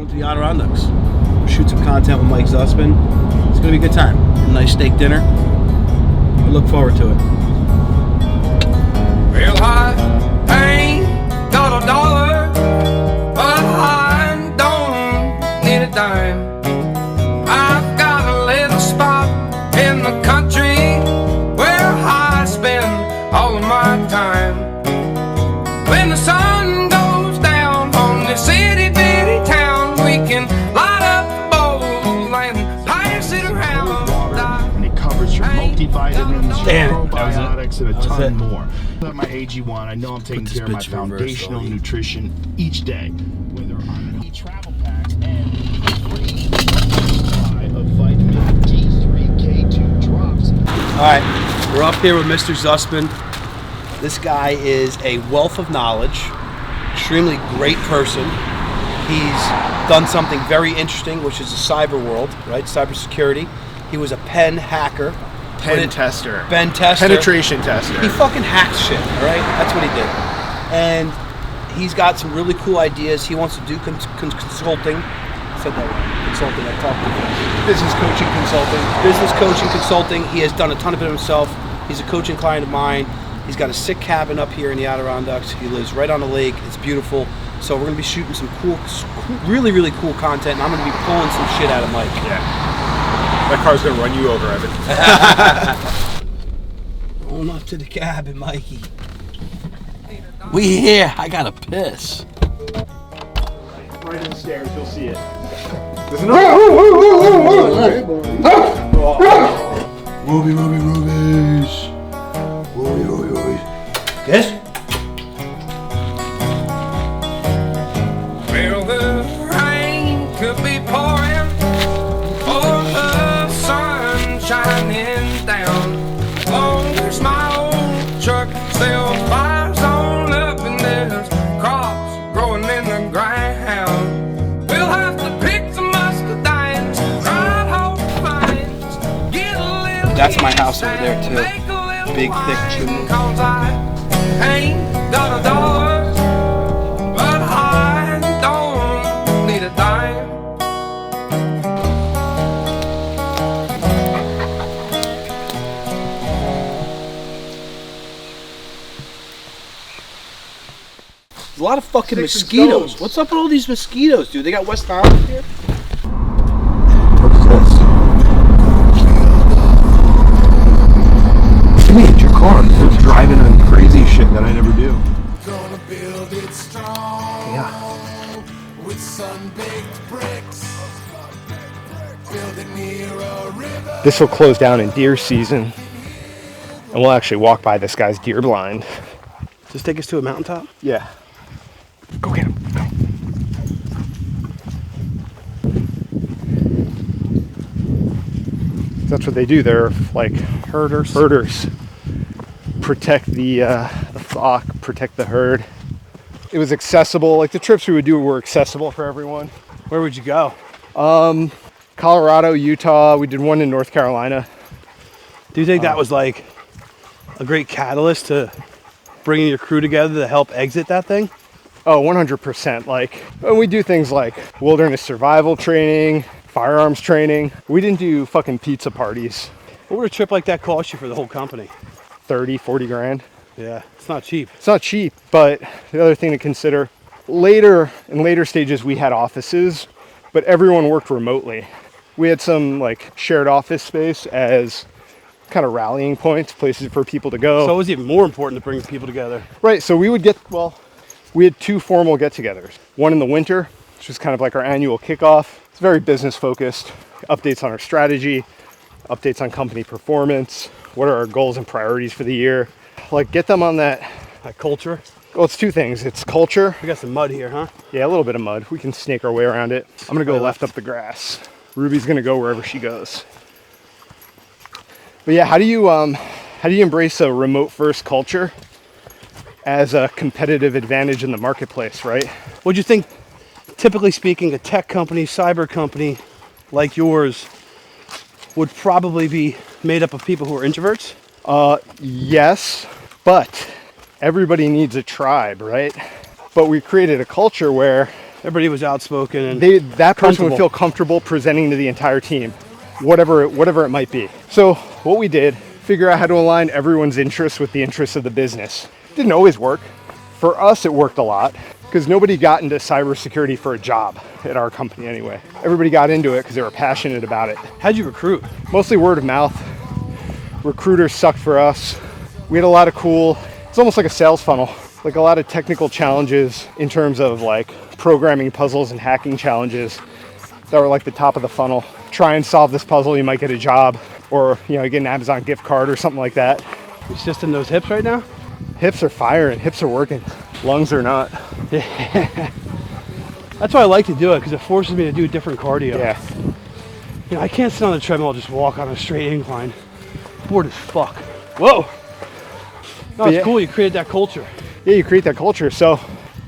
going to the Adirondacks. Shoot some content with Mike Zusman. It's going to be a good time. A nice steak dinner. We look forward to it. Real high, ain't got a dollar, but I don't need a dime. I've got a little spot in the country where I spend all of my time. When the sun goes down on this itty bitty town, we can light up bowls and pass it around. And it covers your multivitamins, Damn it. probiotics, and a ton it. more. At my AG1, I know I'm taking care of my foundational nutrition each day. Whether I'm on travel packs and free supply of vitamin D3, K2 drops. All right, we're up here with Mr. Zusman. This guy is a wealth of knowledge, extremely great person. He's done something very interesting, which is the cyber world, right? Cybersecurity. He was a pen hacker. Pen tester. Penetration tester. He fucking hacks shit, all right? That's what he did. And he's got some really cool ideas. He wants to do consulting. I said that right. Consulting, I talked to him. Business coaching consulting. Business coaching consulting. He has done a ton of it himself. He's a coaching client of mine. He's got a sick cabin up here in the Adirondacks. He lives right on the lake. It's beautiful. So we're going to be shooting some cool, really, really cool content. And I'm going to be pulling some shit out of Mike. Yeah. That car's going to run you over, Evan. Going up to the cabin, Mikey. We here. I got to piss. Right in the stairs, you'll see it. There's another. Rubies. Guess? Well, the rain could be pouring or the sun shining down. As long as my old truck still fires on up and there's crops growing in the ground, we'll have to pick some muscadines, ride home vines, get a little. That's my house over there, too. Make a little Big, thick wine, chimney. 'cause I ain't got a dollar, but I don't need a dime. There's a lot of fucking mosquitoes. What's up with all these mosquitoes, dude? They got West Island here? What's this? Me at your car. It's driving on crazy shit that I never do. Gonna build it strong. Yeah. With sun-baked bricks. Build it near a river. This will close down in deer season, and we'll actually walk by this guy's deer blind. Just take us to a mountaintop? Yeah. Go get him. Go. That's what they do. They're like herders. Protect the flock, protect the herd. It was accessible. Like the trips we would do were accessible for everyone. Where would you go? Colorado, Utah. We did one in North Carolina. Do you think that was like a great catalyst to bringing your crew together to help exit that thing? Oh, 100%. Like, when we do things like wilderness survival training, firearms training, we didn't do fucking pizza parties. What would a trip like that cost you for the whole company? 30, 40 grand. Yeah, it's not cheap. It's not cheap, but the other thing to consider, in later stages, we had offices, but everyone worked remotely. We had some like shared office space as kind of rallying points, places for people to go. So it was even more important to bring people together. Right, so we had two formal get-togethers. One in the winter, which was kind of like our annual kickoff. It's very business focused. Updates on our strategy, updates on company performance, what are our goals and priorities for the year. Like get them on that. Culture. Well, it's two things. It's culture. We got some mud here, huh? Yeah, a little bit of mud. We can snake our way around it. I'm gonna go left up the grass. Ruby's gonna go wherever she goes. But yeah, how do you embrace a remote first culture as a competitive advantage in the marketplace, right? What do you think, typically speaking, a tech company, cyber company like yours would probably be made up of people who are introverts? Yes, but everybody needs a tribe, right? But we created a culture where Everybody was outspoken and that person would comfortable. feel comfortable presenting to the entire team, whatever it might be. So what we did, figure out how to align everyone's interests with the interests of the business. Didn't always work. For us, it worked a lot because nobody got into cybersecurity for a job at our company anyway. Everybody got into it because they were passionate about it. How'd you recruit? Mostly word of mouth. Recruiters sucked for us. We had a lot of it's almost like a sales funnel, like a lot of technical challenges in terms of like programming puzzles and hacking challenges that were like the top of the funnel. Try and solve this puzzle, you might get a job, or get an Amazon gift card or something like that. You assisting those hips right now? Hips are firing, hips are working, lungs are not. That's why I like to do it, because it forces me to do different cardio. Yeah. I can't sit on the treadmill and just walk on a straight incline. Bored as fuck. Whoa. No, it's cool. You created that culture. Yeah, you create that culture. So I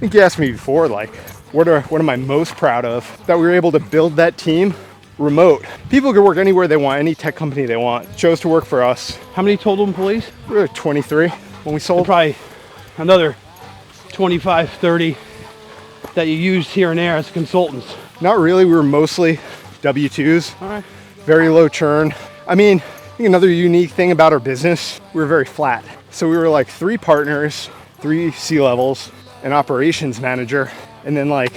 think you asked me before, like, what am I most proud of? That we were able to build that team remote. People could work anywhere they want, any tech company they want. Chose to work for us. How many total employees? We were 23 when we sold. And probably another 25, 30 that you used here and there as consultants. Not really. We were mostly W-2s. All right. Very low churn. I mean, I think another unique thing about our business, we were very flat. So we were like 3 partners, 3 C-levels, an operations manager, and then like,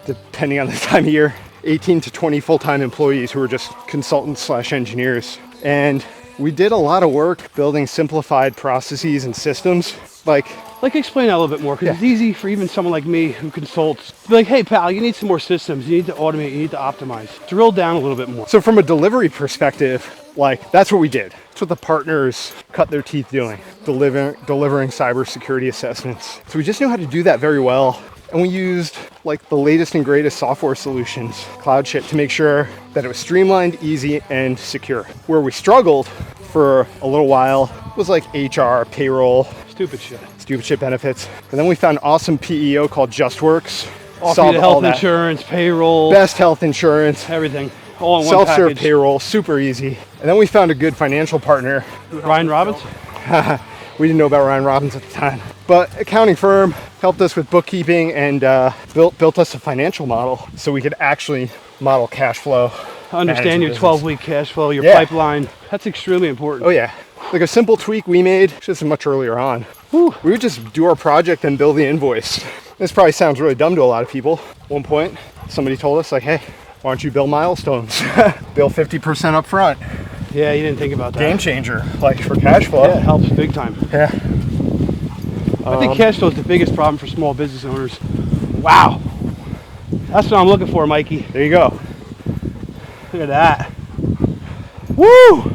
depending on the time of year, 18 to 20 full-time employees who were just consultants / engineers. And we did a lot of work building simplified processes and systems. Like explain that a little bit more, because it's easy for even someone like me who consults to be like, hey pal, you need some more systems, you need to automate, you need to optimize. Drill down a little bit more. So from a delivery perspective, like that's what we did. That's what the partners cut their teeth doing, delivering cybersecurity assessments. So we just knew how to do that very well. And we used like the latest and greatest software solutions, cloud shit, to make sure that it was streamlined, easy, and secure. Where we struggled for a little while was like HR, payroll, Stupid shit benefits. And then we found an awesome PEO called JustWorks. Offer you the health insurance, payroll, best health insurance, everything, all in one self-serve package. payroll, super easy. And then we found a good financial partner. Ryan Robbins? We didn't know about Ryan Robbins at the time, but accounting firm helped us with bookkeeping and built us a financial model so we could actually model cash flow. Understand your 12-week cash flow, your Yeah. pipeline. That's extremely important. Oh yeah, like a simple tweak we made just much earlier on. We would just do our project and bill the invoice. This probably sounds really dumb to a lot of people. At one point, somebody told us like, hey, why don't you bill milestones? Bill 50% up front. Yeah, you didn't think about that. Game changer, like for cash flow. Yeah, it helps big time. Yeah. I think cash flow is the biggest problem for small business owners. Wow. That's what I'm looking for, Mikey. There you go. Look at that. Woo!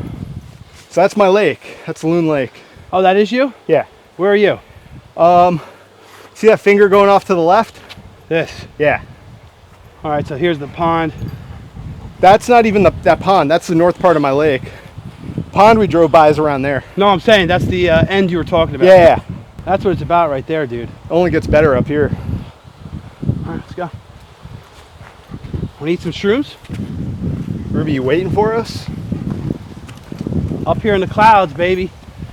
So that's my lake. That's Loon Lake. Oh, that is you? Yeah. Where are you? See that finger going off to the left? This. Yeah. All right, so here's the pond. That's not even that pond. That's the north part of my lake. Pond we drove by is around there. No, I'm saying that's the end you were talking about. Yeah. That's what it's about right there, dude. Only gets better up here. All right, let's go. Want to eat some shrooms? Ruby, you waiting for us? Up here in the clouds, baby.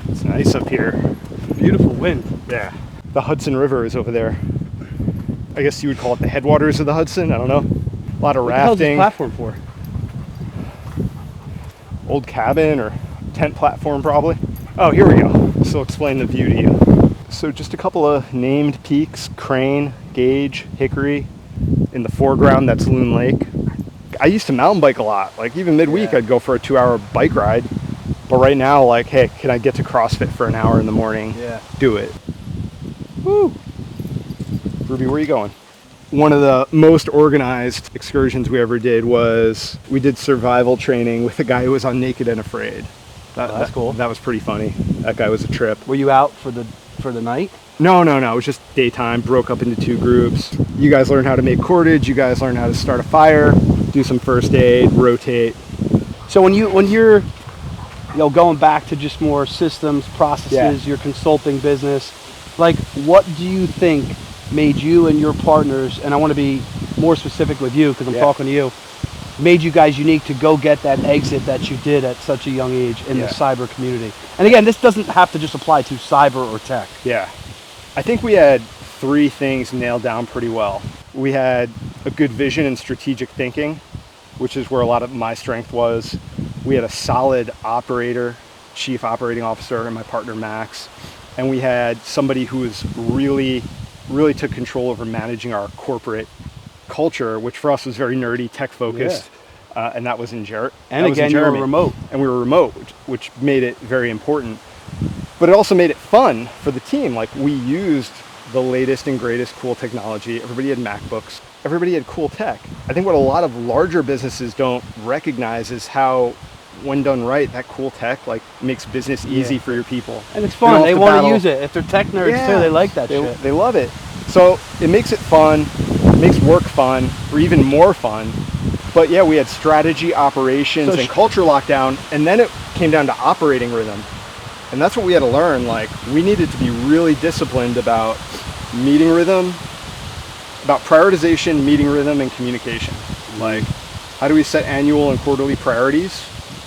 It's nice up here. Beautiful wind. Yeah. The Hudson River is over there. I guess you would call it the headwaters of the Hudson. I don't know. A lot of What the hell's this rafting. platform for? Old cabin or tent platform probably. Oh, here we go. This will explain the view to you. So just a couple of named peaks, Crane, Gage, Hickory. In the foreground, that's Loon Lake. I used to mountain bike a lot. Like even midweek, I'd go for a 2-hour bike ride. But right now, like, hey, can I get to CrossFit for an hour in the morning? Yeah. Do it. Woo! Ruby, where are you going? One of the most organized excursions we ever did was we did survival training with a guy who was on Naked and Afraid. That's cool. That was pretty funny. That guy was a trip. Were you out for the night? No. It was just daytime, broke up into 2 groups. You guys learn how to make cordage. You guys learn how to start a fire, do some first aid, rotate. So when you're going back to just more systems, processes, your consulting business, like what do you think made you and your partners, and I want to be more specific with you because I'm talking to you, made you guys unique to go get that exit that you did at such a young age in the cyber community? And again, this doesn't have to just apply to cyber or tech. Yeah. I think we had 3 things nailed down pretty well. We had a good vision and strategic thinking, which is where a lot of my strength was. We had a solid operator, chief operating officer, and my partner Max, and we had somebody who was really took control over managing our corporate culture, which for us was very nerdy, tech focused. And that was in Jeremy. And again, you were remote. And we were remote, which made it very important. But it also made it fun for the team. Like, we used the latest and greatest cool technology. Everybody had MacBooks. Everybody had cool tech. I think what a lot of larger businesses don't recognize is how, when done right, that cool tech like makes business easy for your people. And it's fun. They want to use it. If they're tech nerds too, they like that shit. They love it. So it makes it fun, makes work fun, or even more fun. But yeah, we had strategy, operations, and culture lockdown, and then it came down to operating rhythm. And that's what we had to learn. Like, we needed to be really disciplined about meeting rhythm, about prioritization, meeting rhythm, and communication. Like, how do we set annual and quarterly priorities?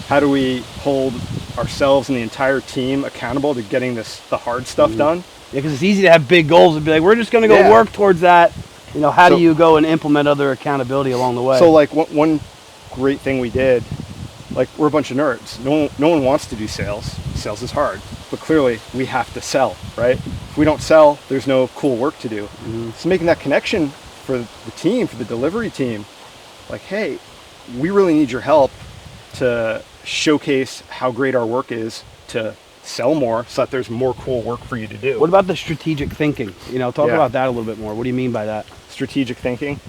How do we hold ourselves and the entire team accountable to getting the hard stuff done? Yeah, because it's easy to have big goals and be like, we're just going to go work towards that. You know, how do you go and implement other accountability along the way? So, like, one great thing we did, like, we're a bunch of nerds. No one wants to do sales. Sales is hard. But clearly, we have to sell, right? If we don't sell, there's no cool work to do. So making that connection for the team, for the delivery team, like, hey, we really need your help to showcase how great our work is, to sell more so that there's more cool work for you to do. What about the strategic thinking? You know, talk about that a little bit more. What do you mean by that? Strategic thinking?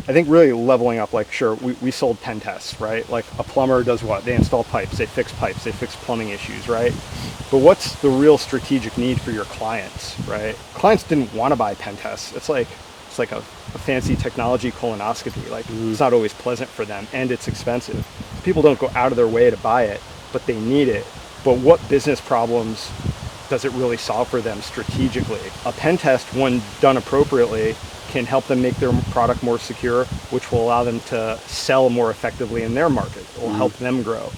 I think really leveling up, like, sure, we sold pen tests, right? Like, a plumber does what? They install pipes, they fix plumbing issues, right? But what's the real strategic need for your clients, right? Clients didn't want to buy pen tests. It's like a fancy technology colonoscopy. Like, it's not always pleasant for them, and it's expensive. People don't go out of their way to buy it, but they need it. But what business problems does it really solve for them strategically? A pen test, when done appropriately, can help them make their product more secure, which will allow them to sell more effectively in their market. It will help them grow.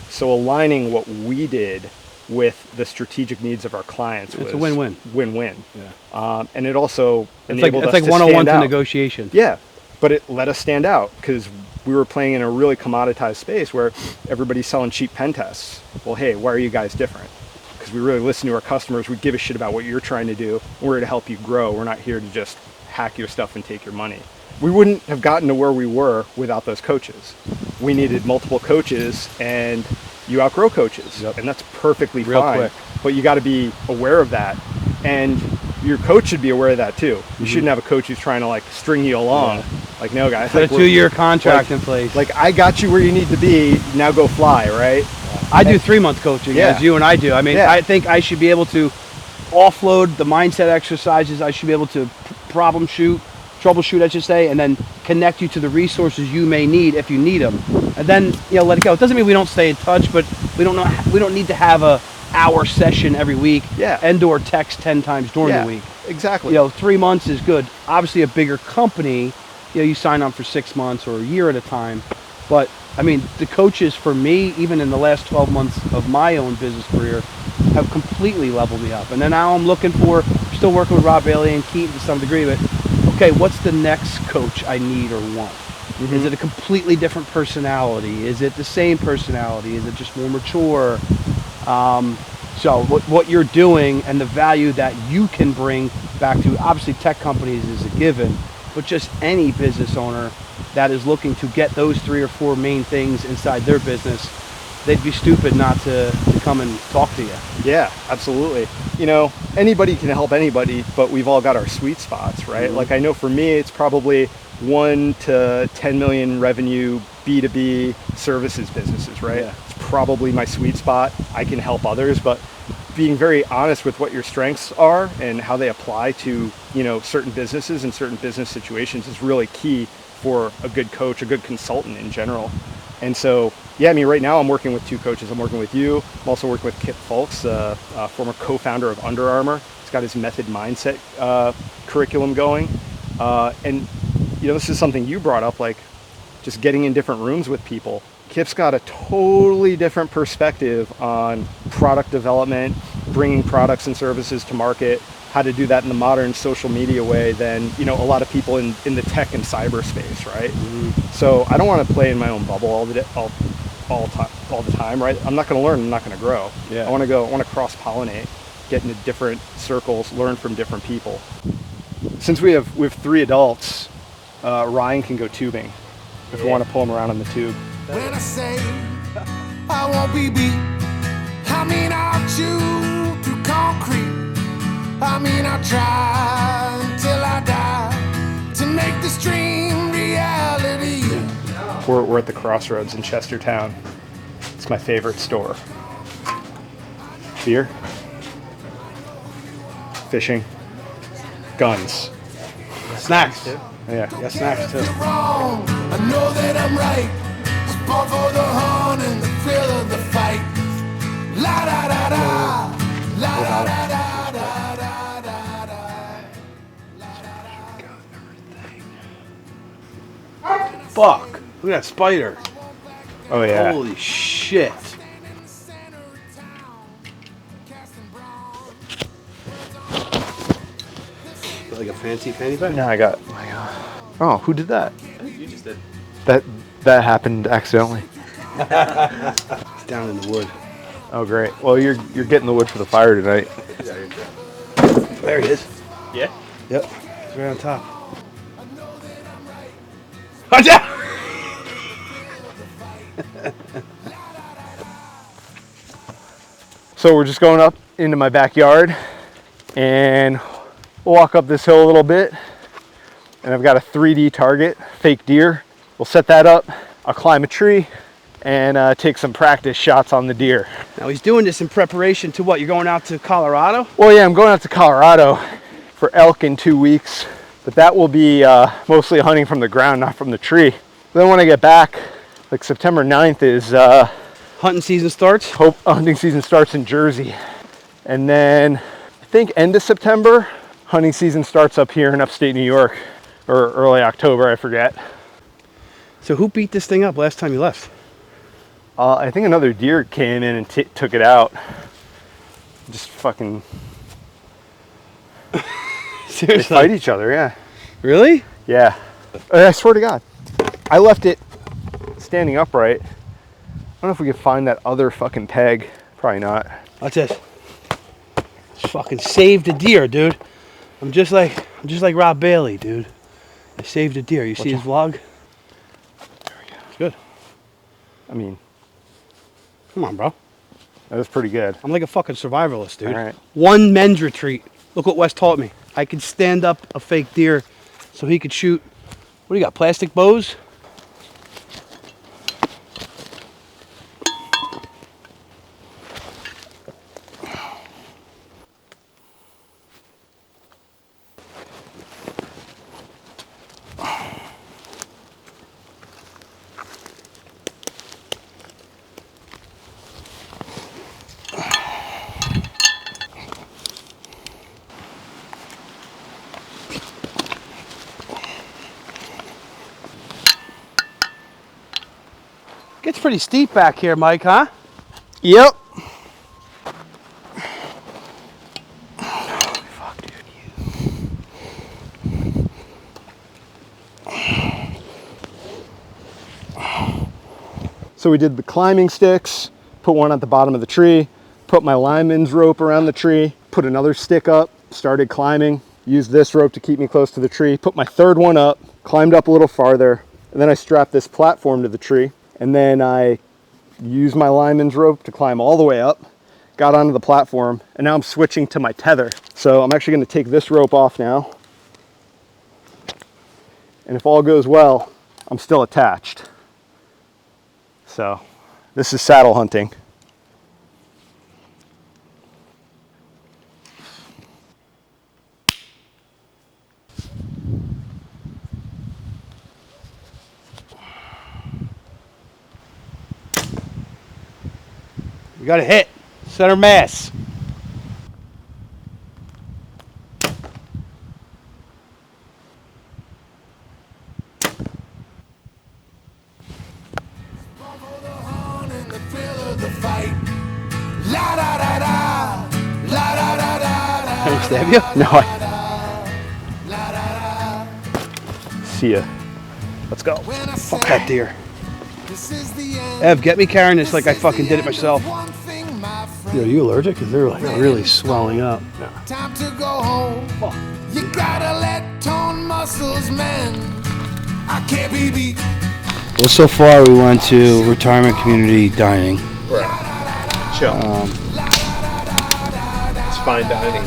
So aligning what we did with the strategic needs of our clients was a win-win. Win-win. Yeah. And it also it's enabled us like to 101 stand to out. negotiation. Yeah, but it let us stand out because we were playing in a really commoditized space where everybody's selling cheap pen tests. Well, hey, why are you guys different? Because we really listen to our customers. We give a shit about what you're trying to do. We're here to help you grow. We're not here to just hack your stuff and take your money. We wouldn't have gotten to where we were without those coaches. We needed multiple coaches, and you outgrow coaches, and that's perfectly fine. Quick. But you got to be aware of that, and your coach should be aware of that too. You shouldn't have a coach who's trying to like string you along. Like, no, guys, Put a 2-year contract in place. Like, I got you where you need to be. Now go fly, right? I do 3-month coaching, as you and I do. I mean, I think I should be able to offload the mindset exercises. I should be able to troubleshoot, I should say, and then connect you to the resources you may need if you need them, and then let it go. It doesn't mean we don't stay in touch, but we don't need to have a hour session every week, and or text 10 times during the week. Exactly. 3 months is good. Obviously, a bigger company, you sign on for 6 months or a year at a time. But I mean, the coaches for me, even in the last 12 months of my own business career, have completely leveled me up. And then now I'm still working with Rob Bailey and Keaton to some degree, but okay, what's the next coach I need or want? Is it a completely different personality? Is it the same personality? Is it just more mature? So what you're doing and the value that you can bring back to, obviously tech companies is a given, but just any business owner that is looking to get those 3 or 4 main things inside their business, they'd be stupid not to come and talk to you. Yeah, absolutely. Anybody can help anybody, but we've all got our sweet spots, right? Like, I know for me, it's probably 1 to 10 million revenue B2B services businesses, right? Yeah. It's probably my sweet spot. I can help others, but being very honest with what your strengths are and how they apply to, certain businesses and certain business situations is really key for a good coach, a good consultant in general. And so, right now I'm working with 2 coaches. I'm working with you. I'm also working with Kip Fulks, former co-founder of Under Armour. He's got his method mindset curriculum going. And this is something you brought up, like just getting in different rooms with people. Kip's got a totally different perspective on product development, bringing products and services to market, how to do that in the modern social media way than, you know, a lot of people in the tech and cyberspace, right? So I don't want to play in my own bubble all the time, right? I'm not going to learn. I'm not going to grow. Yeah. I want to cross-pollinate, get into different circles, learn from different people. Since we have 3 adults, Ryan can go tubing if we want to pull him around on the tube. When I say I won't be beat, I mean I'll chew through concrete. I mean I'll try until I die to make this dream reality. We're at the Crossroads in Chestertown. It's my favorite store. Beer, fishing, guns. Snacks too. Yeah. Got snacks too. You're wrong, I know that I'm right. It's fun for the hunt and the thrill of the fight. La da da da, la da da da da da da. Fuck. Look at that spider. Oh yeah. Holy shit. Got like a fancy fanny pack? No, I got. Oh, who did that? You just did. That happened accidentally. It's down in the wood. Oh great. Well, you're getting the wood for the fire tonight. There he is. Yeah. Yep. He's right on top. Watch out! So we're just going up into my backyard and we'll walk up this hill a little bit, and I've got a 3D target, fake deer. We'll set that up. I'll climb a tree and take some practice shots on the deer. Now he's doing this in preparation to what? You're going out to Colorado? Well, yeah, I'm going out to Colorado for elk in 2 weeks, but that will be mostly hunting from the ground, not from the tree. Then when I get back, like September 9th is Hunting season starts? hunting season starts in Jersey. And then I think end of September, hunting season starts up here in upstate New York, or early October, I forget. So who beat this thing up last time you left? I think another deer came in and took it out. Just fucking they Seriously? fight each other, yeah. Really? Yeah. I swear to God. I left it standing upright. I don't know if we can find that other fucking peg. Probably not. Watch this. Just fucking saved a deer, dude. I'm just like Rob Bailey, dude. I saved a deer. You see his vlog? There we go. It's good. I mean, Come on, bro. that was pretty good. I'm like a fucking survivalist, dude. All right. One men's retreat. Look what Wes taught me. I could stand up a fake deer so he could shoot. What do you got? Plastic bows? Gets pretty steep back here, Mike, huh? Yep. Fuck, dude. So we did the climbing sticks, put one at the bottom of the tree, put my lineman's rope around the tree, put another stick up, started climbing, used this rope to keep me close to the tree, put my third one up, climbed up a little farther, and then I strapped this platform to the tree, and then I used my lineman's rope to climb all the way up, got onto the platform, and now I'm switching to my tether. So I'm actually gonna take this rope off now, and if all goes well, I'm still attached. So this is saddle hunting. We got a hit. Center mass. Stab you? No, See ya. Let's go. Fuck that deer. Ev, get me carrying this like I fucking did it myself. Are you allergic? Because they're like really swelling up. Time to go home. You gotta let tone muscles mend. I can't be beat. Well, so far we went to retirement community dining. Chill. It's fine dining.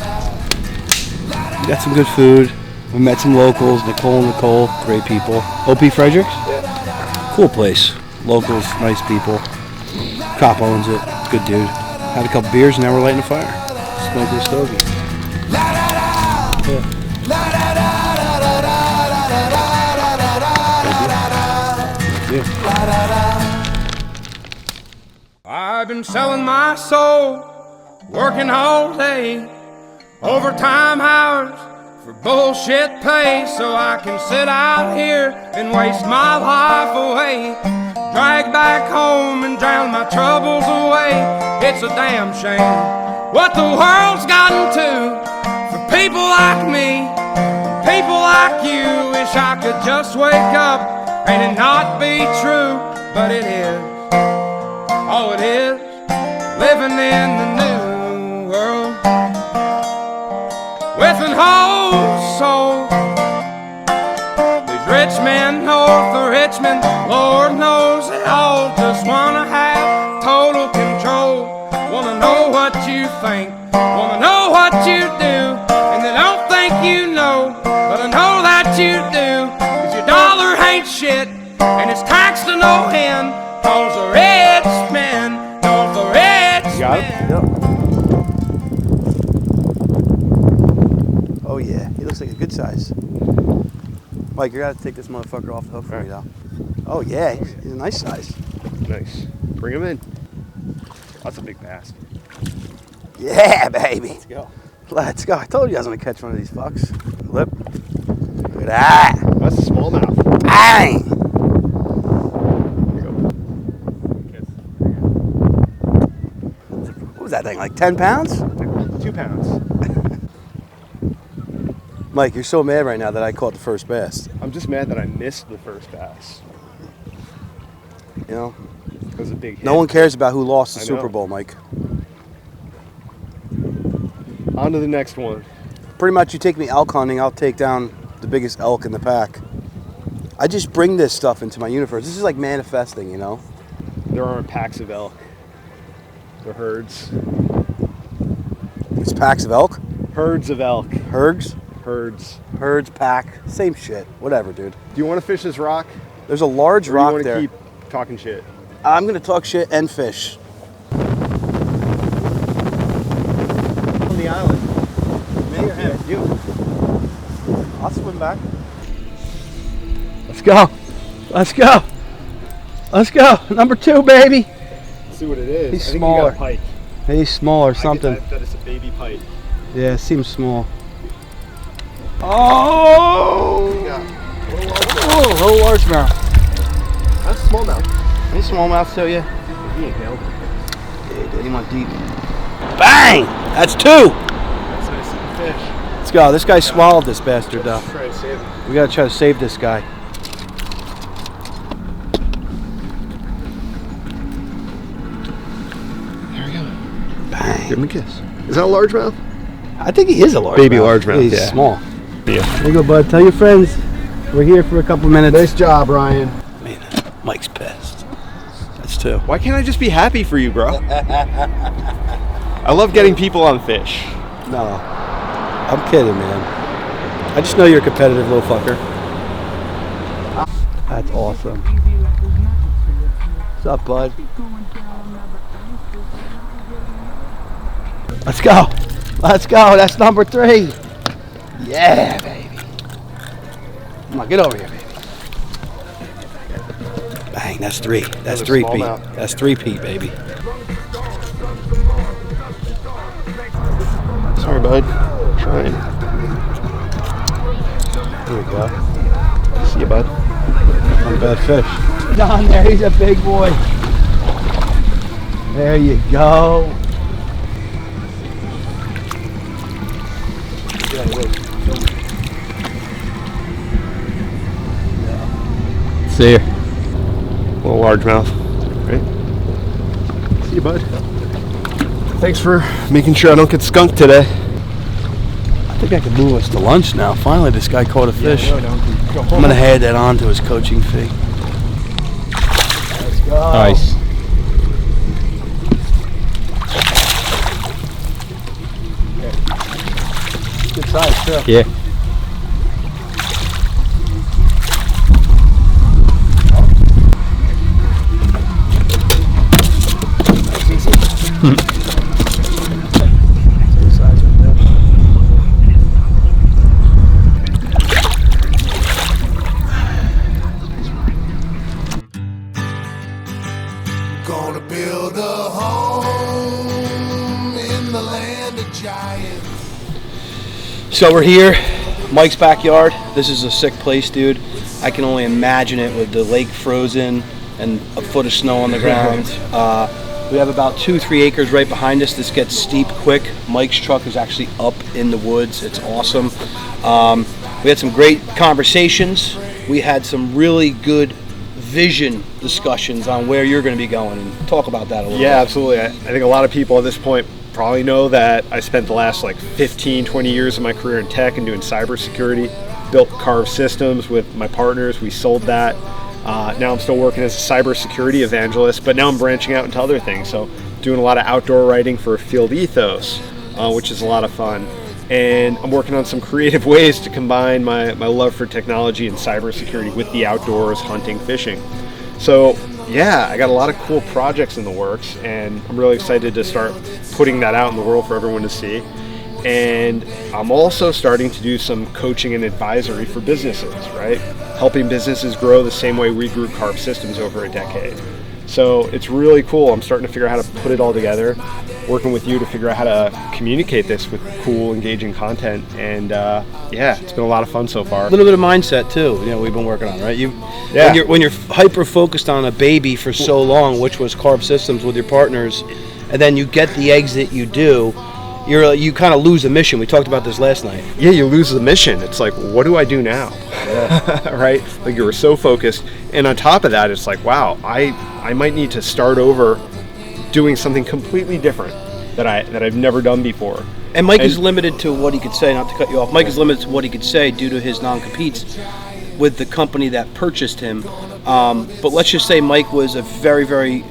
Got some good food. We met some locals, Nicole and Nicole, great people. O.P. Fredericks? Yeah. Cool place. Locals, nice people. Cop owns it. Good dude. Had a couple beers and now we're lighting a fire. Smoking a stogie. I've been selling my soul, working all day, overtime hours for bullshit pay, so I can sit out here and waste my life away, drag back home and drown my troubles away. It's a damn shame what the world's gotten to for people like me, people like you. Wish I could just wake up and it not be true, but it is. Oh, it is living in the new world with an whole soul. These rich men north of Richmond, Lord knows they all just wanna have total control. Wanna know what you think, wanna know what you do, and they don't think you know, but I know that you do. 'Cause your dollar ain't shit, and it's taxed to no end. 'Cause the rich men, know the rich Got men. it? Yep. Oh yeah, he looks like a good size. Mike, you gotta take this motherfucker off the hook for me though. Oh yeah, he's a nice size. Nice. Bring him in. That's a big bass. Yeah, baby. Let's go. Let's go. I told you I was gonna catch one of these fucks. Lip. Look at that. That's a smallmouth. Bang! Here you go. What was that thing, like 10 pounds? 2 pounds. Mike, you're so mad right now that I caught the first bass. I'm just mad that I missed the first bass. You know? It was a big hit. No one cares about who lost the I Super know. Bowl, Mike. On to the next one. Pretty much you take me elk hunting, I'll take down the biggest elk in the pack. I just bring this stuff into my universe. This is like manifesting, you know? There aren't packs of elk. They're herds. It's packs of elk? Herds of elk. Herds? Herds. Herds, pack, same shit. Whatever, dude. Do you want to fish this rock? There's a large Or rock you want to there. keep talking shit? I'm gonna talk shit and fish. On the island. Me or him? You. I'll swim back. Let's go. Let's go. Let's go. Number 2, baby. Let's see what it is. He's I think smaller. You got a pike. He's small or I something. get that it's a baby pike. Yeah, it seems small. Oh! Oh, little largemouth. That's smallmouth. He's smallmouth too, yeah. He ain't nailed it. Yeah, dude, he went deep. Bang! That's 2! That's nice fish. Let's go. This guy swallowed this bastard though. Let's try to save him. We gotta try to save this guy. There we go. Bang. Give him a kiss. Is that a largemouth? I think he is a largemouth. Baby largemouth, He's yeah. small. Yeah. There you go, bud. Tell your friends we're here for a couple minutes. Nice job, Ryan. Man, Mike's pissed. That's 2. Why can't I just be happy for you, bro? I love getting people on fish. No, I'm kidding, man. I just know you're a competitive little fucker. That's awesome. What's up, bud? Let's go. Let's go. That's number 3. Yeah, baby. Come on, get over here, baby. Bang, that's 3. That's Another 3 Pete. smallmouth. That's 3 Pete, baby. Sorry, bud. Trying. There we go. See you, bud. Not a bad fish. Down there, he's a big boy. There you go. See you. Little largemouth, right? See you, bud. Thanks for making sure I don't get skunked today. I think I can move us to lunch now. Finally, this guy caught a fish. No, go home. I'm gonna add that on to his coaching fee. Let's go. Nice. Good size too. Yeah. Gonna build a home in the land of giants. So we're here, Mike's backyard. This is a sick place, dude. I can only imagine it with the lake frozen and a foot of snow on the ground. We have about 2-3 acres right behind us. This gets steep quick. Mike's truck is actually up in the woods. It's awesome. We had some great conversations. We had some really good vision discussions on where you're going to be going, and talk about that a little bit. Yeah, absolutely. I think a lot of people at this point probably know that I spent the last 15, 20 years of my career in tech and doing cybersecurity. Built Carve Systems with my partners. We sold that. Now I'm still working as a cybersecurity evangelist, but now I'm branching out into other things. So doing a lot of outdoor writing for Field Ethos, which is a lot of fun. And I'm working on some creative ways to combine my love for technology and cybersecurity with the outdoors, hunting, fishing. So yeah, I got a lot of cool projects in the works, and I'm really excited to start putting that out in the world for everyone to see. And I'm also starting to do some coaching and advisory for businesses, right? Helping businesses grow the same way we grew Carve Systems over a decade. So it's really cool. I'm starting to figure out how to put it all together, working with you to figure out how to communicate this with cool, engaging content. And yeah, it's been a lot of fun so far. A little bit of mindset too, we've been working on, right? Yeah. When you're hyper focused on a baby for so long, which was Carve Systems with your partners, and then you get the exit you do, you kind of lose the mission. We talked about this last night. Yeah, you lose the mission. It's like, what do I do now? Yeah. Right? Like, you were so focused. And on top of that, it's like, wow, I might need to start over doing something completely different that I've never done before. And Mike is limited to what he could say, not to cut you off. Mike is limited to what he could say due to his non-competes with the company that purchased him. But let's just say Mike was a very, very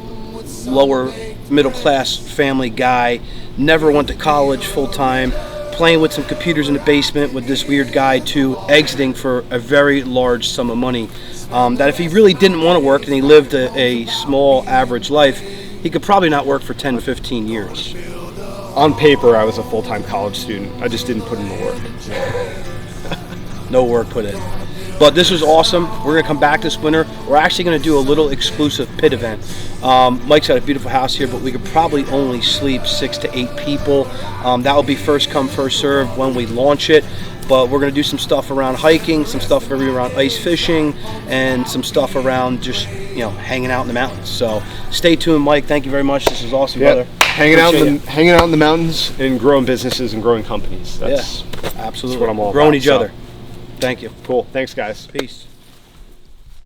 lower middle class family guy, never went to college full time, playing with some computers in the basement with this weird guy, to exiting for a very large sum of money. That if he really didn't want to work and he lived a small average life, he could probably not work for 10 to 15 years. On paper, I was a full-time college student. I just didn't put in the work. No work put in. But this was awesome. We're going to come back this winter. We're actually going to do a little exclusive pit event. Mike's got a beautiful house here, but we could probably only sleep 6 to 8 people. That will be first come, first serve when we launch it. But we're going to do some stuff around hiking, some stuff around ice fishing, and some stuff around just hanging out in the mountains. So stay tuned, Mike. Thank you very much. This is awesome, brother. Hanging out in the mountains and growing businesses and growing companies. That's absolutely what I'm all growing about, each other. Thank you. Cool. Thanks, guys. Peace.